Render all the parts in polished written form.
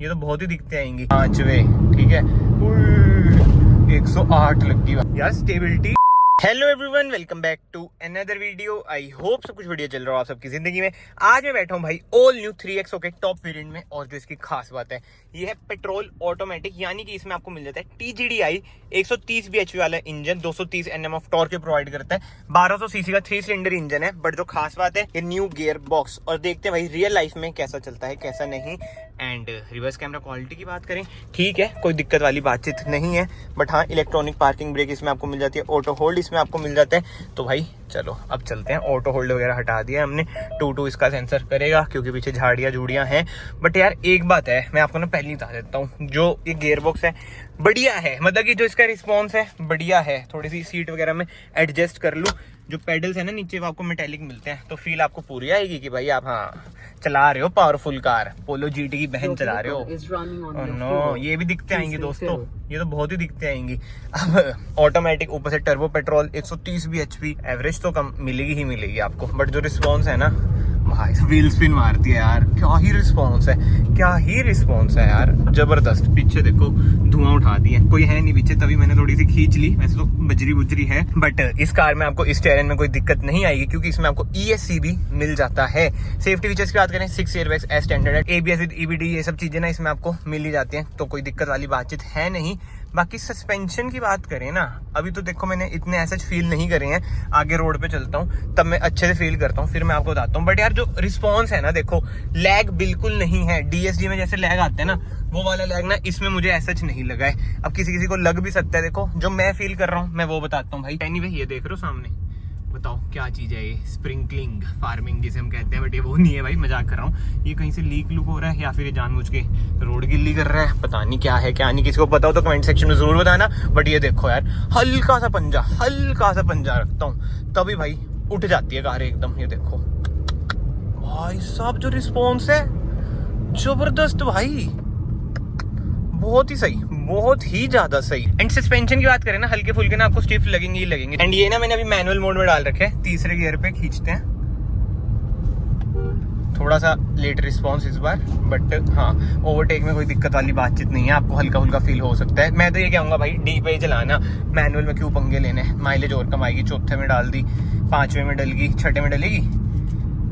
ये तो बहुत ही दिखते आएंगी। 5वें, ठीक है। 108 लगी यार stability. Hello everyone, welcome back to another video. I hope सब कुछ बढ़िया चल रहा हो आप सबकी जिंदगी में। आज मैं बैठा हूँ भाई ऑल न्यू 3XO के टॉप वेरिएंट में, और जो इसकी खास बात है ये है पेट्रोल ऑटोमेटिक, यानी कि इसमें आपको मिल जाता है TGDI 130 bhp वाला engine, 230 Nm of torque provide करता है। 1200 सीसी का 3 सिलेंडर इंजन है। बट जो खास बात है ये न्यू गियर बॉक्स, और देखते हैं भाई रियल लाइफ में कैसा चलता है कैसा नहीं। एंड रिवर्स कैमरा क्वालिटी की बात करें, ठीक है, कोई दिक्कत वाली बातचीत नहीं है। बट हाँ, इलेक्ट्रॉनिक पार्किंग ब्रेक इसमें आपको मिल जाती है, ऑटो होल्ड इसमें आपको मिल जाता है। तो भाई चलो अब चलते हैं। ऑटो होल्ड वगैरह हटा दिया हमने, 2 इसका सेंसर करेगा क्योंकि पीछे झाड़ियाँ झूड़ियाँ हैं। बट यार एक बात है, मैं आपको ना पहले ही बता देता हूँ, जो ये गियर बॉक्स है बढ़िया है, मतलब कि जो इसका रिस्पॉन्स है बढ़िया है। थोड़ी सी सीट वगैरह में एडजस्ट कर लूँ, जो पेडल्स है ना नीचे वो आपको मेटेलिक मिलते हैं, तो फील आपको पूरी आएगी कि भाई आप हाँ चला रहे हो पावरफुल कार, पोलो GT की बहन चला रहे हो। नो, ये भी दिखते आएंगी दोस्तों, ये तो बहुत ही दिखते आएंगी। अब ऑटोमेटिक, ऊपर से टर्बो पेट्रोल, 130 bhp, एवरेज तो कम मिलेगी ही मिलेगी आपको। बट जो रिस्पॉन्स है ना भाई, व्हील स्पिन मारती है यार, क्या ही रिस्पॉन्स है, क्या ही रिस्पॉन्स है यार, जबरदस्त। पीछे देखो धुआं उठा दिए, कोई है नहीं पीछे, तभी मैंने थोड़ी सी खींच ली, वैसे तो बजरी बुजरी है। बट इस कार में आपको इस टेरेन में कोई दिक्कत नहीं आएगी क्योंकि इसमें आपको ESC भी मिल जाता है। सेफ्टी फीचर्स की बात करें, 6 airbags as standard, ABS with EBD, ये सब चीजें ना इसमें आपको मिल ही जाती हैं, तो कोई दिक्कत वाली बातचीत है नहीं। बाकी सस्पेंशन की बात करें ना, अभी तो देखो मैंने इतने ऐसे फील नहीं करे हैं, आगे रोड पे चलता हूँ तब मैं अच्छे से फील करता हूँ, फिर मैं आपको बताता हूँ। बट यार जो रिस्पॉन्स है ना, देखो लैग बिल्कुल नहीं है। DSG में जैसे लैग आते हैं ना, वो वाला लैग ना इसमें मुझे ऐसा नहीं लगा है। अब किसी किसी को लग भी सकता है, देखो जो मैं फील कर रहा हूँ मैं वो बताता हूँ भाई। एनीवे, ये देख रहे हो सामने, बताओ क्या चीज है ये? स्प्रिंकलिंग फार्मिंग जिसे हम कहते हैं, बट ये वो नहीं है भाई, मजाक कर रहा हूँ। ये कहीं से लीक लुक हो रहा है या फिर ये जानबूझ के रोड गिल्ली कर रहा है, पता नहीं क्या है क्या नहीं। किसी को पता हो तो कमेंट सेक्शन में जरूर बताना। बट ये देखो यार, हल्का सा पंजा रखता हूँ तभी भाई उठ जाती है कार एकदम। ये देखो भाई साहब, जो रिस्पॉन्स है जबरदस्त भाई, बहुत ही सही, बहुत ही ज्यादा सही। एंड सस्पेंशन की बात करें ना, हल्के फुल्के ना आपको स्टिफ लगेंगे ही लगेंगे। एंड ये ना मैंने अभी मैनुअल मोड में डाल रखे है, 3रे गियर पे खींचते हैं, थोड़ा सा लेट रिस्पॉन्स इस बार। बट हाँ, ओवरटेक में कोई दिक्कत वाली बातचीत नहीं है, आपको हल्का फुल्का फील हो सकता है। मैं तो ये कहूँगा भाई डी पे चलाना, मैनुअल में क्यों पंगे लेने, माइलेज और कम आएगी। 4थे में डाल दी, 5वें में डल गई, 6ठे में डलेगी।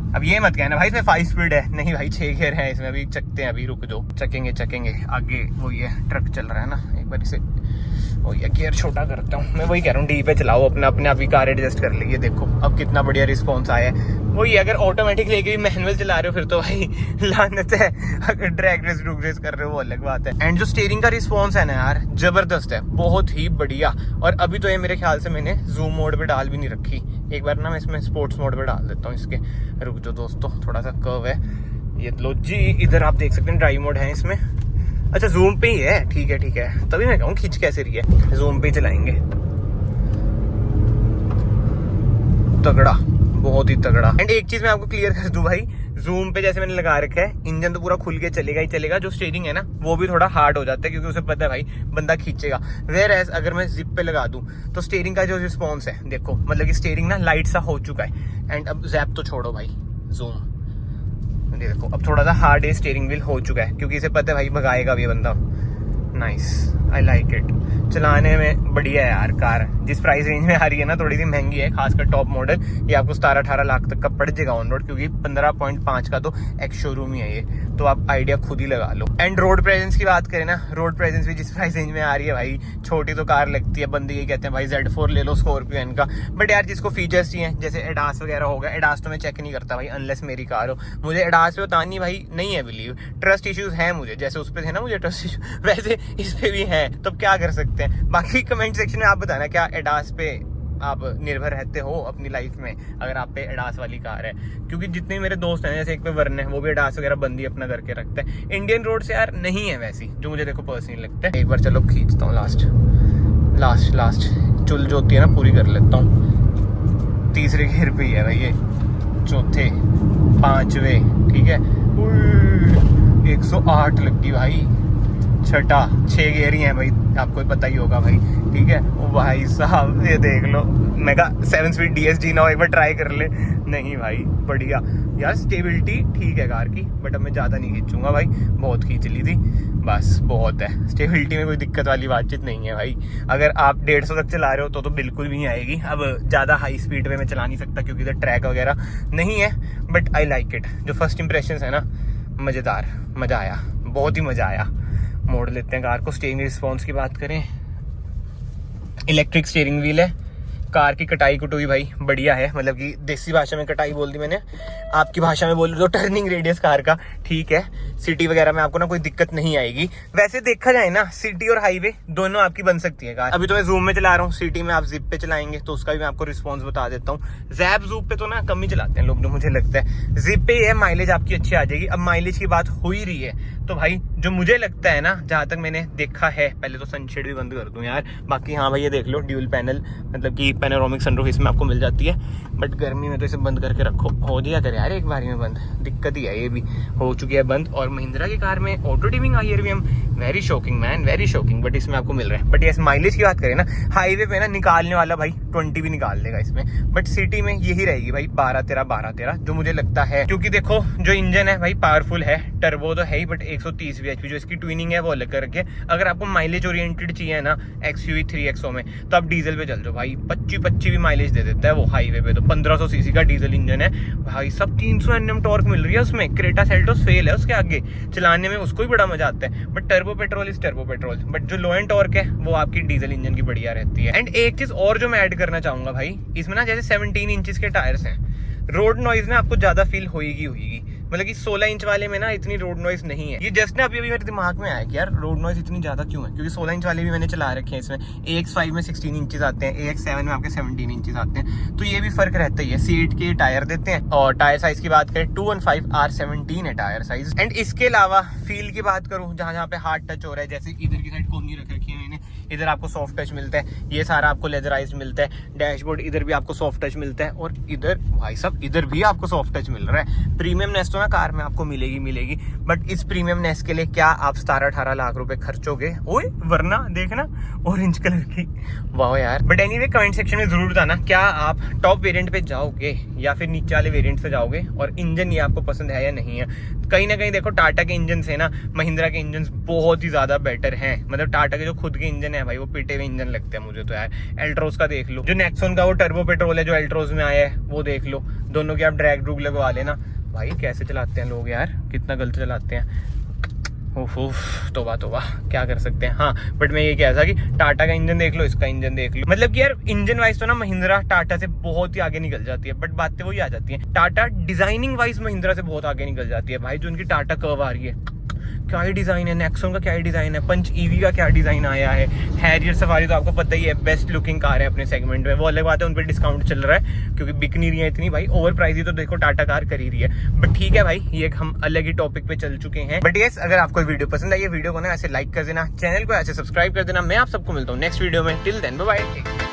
अब ये मत कहना भाई इसमें 5 स्पीड है, नहीं भाई 6 गियर है इसमें। अभी चकते हैं, अभी रुक दो, चकेंगे आगे। वो ये ट्रक चल रहा है ना, एक बार इसे वो ये गियर छोटा करता हूँ। मैं वही कह रहा हूँ, डी पे चलाओ, अपने आप ही कार एडजस्ट कर लेगी। देखो अब कितना बढ़िया रिस्पॉन्स आया है। वही अगर ऑटोमेटिक लेके भी मैनुअल चला रहे हो फिर तो भाई लानत है। अगर ड्रैग रेस ड्रूग रेस कर रहे हो वो अलग बात है। एंड जो स्टीयरिंग का रिस्पॉन्स है ना यार, जबरदस्त है, बहुत ही बढ़िया। और अभी तो ये मेरे ख्याल से मैंने जूम मोड पे डाल भी नहीं रखी, एक बार ना मैं इसमें स्पोर्ट्स मोड पे डाल देता हूँ इसके। रुक जो दोस्तों, थोड़ा सा कर्व है ये, लो जी, इधर आप देख सकते हैं ड्राइव मोड है इसमें। अच्छा जूम पे ही है, ठीक है, तभी मैं कहूँ खींच कैसे रही है। जूम पे ही चलाएंगे, तगड़ा, बहुत ही तगड़ा। एंड एक चीज मैं आपको क्लियर कर दूं भाई, जूम पे जैसे मैंने लगा रखा है, इंजन तो पूरा खुल के चलेगा ही चलेगा, जो स्टीयरिंग है ना वो भी थोड़ा हार्ड हो जाता है क्योंकि उसे पता है भाई बंदा खींचेगा। वेयर एज अगर मैं जिप पे लगा दूं तो स्टीयरिंग का जो रिस्पॉन्स है, देखो मतलब कि स्टीयरिंग ना लाइट सा हो चुका है। एंड अब जैप तो छोड़ो भाई, जूम देखो, अब थोड़ा सा हार्ड है स्टीयरिंग व्हील हो चुका है क्योंकि इसे पता है भाई भगाएगा भी बंदा। नाइस, आई लाइक इट, चलाने में बढ़िया है यार कार। जिस प्राइस रेंज में आ रही है ना, थोड़ी सी महंगी है, खासकर टॉप मॉडल। ये आपको 17-18 लाख तक का पड़ जाएगा ऑन रोड, क्योंकि 15.5 का तो एक्स शोरूम ही है ये, तो आप आइडिया खुद ही लगा लो। एंड रोड प्रेजेंस की बात करें ना, रोड प्रेजेंस भी जिस प्राइस रेंज में आ रही है भाई, छोटी तो कार लगती है, बंदे ये कहते हैं भाई Z4 ले लो स्कॉर्पियो का। बट यार जिसको फीचर्स चाहिए, जैसे एडास वगैरह होगा, एडास तो मैं चेक नहीं करता भाई अनलेस मेरी कार हो। मुझे एडास पे बतानी भाई नहीं है बिलीव, ट्रस्ट इश्यूज हैं मुझे, जैसे उस पे थे ना मुझे ट्रस्ट इश्यू, वैसे इस पे भी है, तो क्या कर सकते हैं। बाकी कमेंट सेक्शन में आप बताना क्या एडास पे आप निर्भर रहते हो अपनी लाइफ में, अगर आप पे एडास वाली कार है। क्योंकि जितने मेरे दोस्त हैं, जैसे एक पे वर्ण है, वो भी एडास वगैरह बंदी अपना करके रखता है। इंडियन रोड से यार नहीं है वैसी, जो मुझे देखो पर्सनली लगता है। एक बार चलो खींचता हूँ, लास्ट चुल जो होती है ना पूरी कर लेता हूँ। 3रे गियर पे ही है भाई ये, 4थे, 5वें, ठीक है। 108 लगी भाई, 6 गियर ही हैं भाई, आपको पता ही होगा भाई, ठीक है। ओ भाई साहब ये देख लो, मैं कहा 7 स्पीड DSG ना हो, एक बार ट्राई कर ले। नहीं भाई बढ़िया यार, स्टेबिलिटी ठीक है कार की, बट अब मैं ज़्यादा नहीं खींचूंगा भाई, बहुत खींच ली थी, बस बहुत है। स्टेबिलिटी में कोई दिक्कत वाली बातचीत नहीं है भाई। अगर आप 150 तक चला रहे हो तो बिल्कुल भी नहीं आएगी। अब ज़्यादा हाई स्पीड पे मैं चला नहीं सकता क्योंकि इधर ट्रैक वगैरह नहीं है, बट आई लाइक इट। जो फर्स्ट इंप्रेशन है ना, मज़ेदार, मज़ा आया, बहुत ही मज़ा आया। मोड़ लेते हैं कार को। स्टीयरिंग रिस्पॉन्स की बात करें, इलेक्ट्रिक स्टीयरिंग व्हील है। कार की कटाई कुटुई भाई बढ़िया है, मतलब कि देसी भाषा में कटाई बोल दी मैंने, आपकी भाषा में बोल रही तो टर्निंग रेडियस कार का ठीक है। सिटी वगैरह में आपको ना कोई दिक्कत नहीं आएगी। वैसे देखा जाए ना, सिटी और हाईवे दोनों आपकी बन सकती है कार। अभी तो मैं जूम में चला रहा हूँ, सिटी में आप जिप पे चलाएंगे तो उसका भी मैं आपको रिस्पॉन्स बता देता हूँ। जैप जूप पे तो ना कम ही चलाते हैं लोग, जो मुझे लगता है। जिप पे है माइलेज आपकी अच्छी आ जाएगी। अब माइलेज की बात हो ही रही है तो भाई जो मुझे लगता है ना, जहाँ तक मैंने देखा है, पहले तो सनशेड भी बंद कर दूं यार, बाकी हाँ भाई ये देख लो ड्यूल पैनल, मतलब कि पैनोरामिक सनरूफ इसमें आपको मिल जाती है, बट गर्मी में तो इसे बंद करके रखो, हो जाया करे यार एक बारी में बंद, दिक्कत ही है। ये भी हो चुकी है बंद। और महिंद्रा की कार में auto dimming IRVM, very shocking man, very shocking, but इसमें आपको मिल रहा है। बट यस, माइलेज की बात करें ना, हाईवे पे ना निकालने वाला भाई 20 भी निकाल देगा इसमें, बट सिटी में यही रहेगी भाई 12-13 जो मुझे लगता है। क्योंकि देखो जो इंजन है भाई पावरफुल है, टर्बो तो है ही, बट 130 bhp जो इसकी ट्यूनिंग है वो अलग करके। अगर आपको माइलेज ओरिएंटेड चाहिए ना XUV 3XO में, तो आप डीजल पे चल जाओ भाई, 25 भी माइलेज दे देता है वो हाईवे पे। तो 1500 सीसी का डीजल इंजन है भाई, सब 300 Nm टॉर्क मिल रही है उसमें। क्रेटा सेल्टोस फेल है उसके आगे, चलाने में उसको भी बड़ा मजा आता है, but turbo petrol is turbo petrol. But जो लो एंड टॉर्क है वो आपकी डीजल इंजन की बढ़िया रहती है। एंड एक चीज और जो मैं ऐड करना चाहूंगा भाई, इसमें ना जैसे 17 इंचेस के टायर्स हैं, रोड नॉइज ना आपको ज्यादा फील होगी, मतलब कि 16 इंच वाले में ना इतनी रोड नॉइज नहीं है। ये जस्ट ना अभी मेरे दिमाग में आया कि यार रोड नॉइज इतनी ज्यादा क्यों है, क्योंकि 16 इंच वाले भी मैंने चला रखे हैं। इसमें AX5 में 16 इंचेस आते हैं, AX7 में आपके 17 इंचेस आते हैं, तो ये भी फर्क रहता ही है। C8 के टायर देते हैं। और टायर साइज की बात करें 215 R17 है टायर साइज। एंड इसके अलावा फील की बात करूँ, जहाँ पे हार्ड टच हो रहा है, जैसे इधर की साइड कोहनी रख रखी है मैंने, इधर आपको सॉफ्ट टच मिलता है, ये सारा आपको लेदराइज्ड मिलता है। डैशबोर्ड इधर भी आपको सॉफ्ट टच मिलता है, और इधर भाई साहब इधर भी आपको सॉफ्ट टच मिल रहा है। प्रीमियमनेस तो ना कार में आपको मिलेगी, बट इस प्रीमियमनेस के लिए क्या आप 17-18 लाख रुपए खर्चोगे? ओए वरना देखना ऑरेंज कलर की, वाह यार। बट एनीवे कमेंट सेक्शन में जरूर बताना, क्या आप टॉप वेरिएंट पे जाओगे या फिर नीचे वाले वेरिएंट पे जाओगे, और इंजन ये आपको पसंद है या नहीं है। कहीं ना कहीं देखो टाटा के इंजन से ना महिंद्रा के इंजन बहुत ही ज्यादा बेटर हैं। मतलब टाटा के जो खुद के इंजन है भाई, वो पिटे हुए इंजन लगते हैं मुझे तो यार। एल्ट्रोस का देख लो, जो नेक्सॉन का वो टर्बो पेट्रोल है जो एल्ट्रोस में आया है, वो देख लो। दोनों की आप ड्रैग ड्रूग लगवा लेना भाई। कैसे चलाते हैं लोग यार, कितना गलत चलाते हैं। उफ, तोबा क्या कर सकते हैं। हाँ बट मैं ये कह रहा था कि टाटा का इंजन देख लो, इसका इंजन देख लो, मतलब कि यार इंजन वाइज तो ना महिंद्रा टाटा से बहुत ही आगे निकल जाती है। बट बातें वही आ जाती है, टाटा डिजाइनिंग वाइज महिंद्रा से बहुत आगे निकल जाती है भाई। जो उनकी टाटा कर्व आ रही है, क्या ही डिजाइन है। नेक्सॉन का क्या ही डिजाइन है, पंच EV का क्या डिजाइन आया है। हैरियर सफारी तो आपको पता ही है, बेस्ट लुकिंग कार है अपने सेगमेंट में। वो अलग बात है, उन पर डिस्काउंट चल रहा है क्योंकि बिक नहीं रही है इतनी भाई। ओवर प्राइस ही तो देखो टाटा कार कर ही रही है। बट ठीक है भाई, ये हम अलग ही टॉपिक पे चल चुके हैं। बट यस, अगर आपको वीडियो पसंद आई, ये वीडियो को ना ऐसे लाइक कर देना, चैनल को ऐसे सब्सक्राइब कर देना। मैं आप सबको मिलता हूँ नेक्स्ट वीडियो में। Till then bye bye.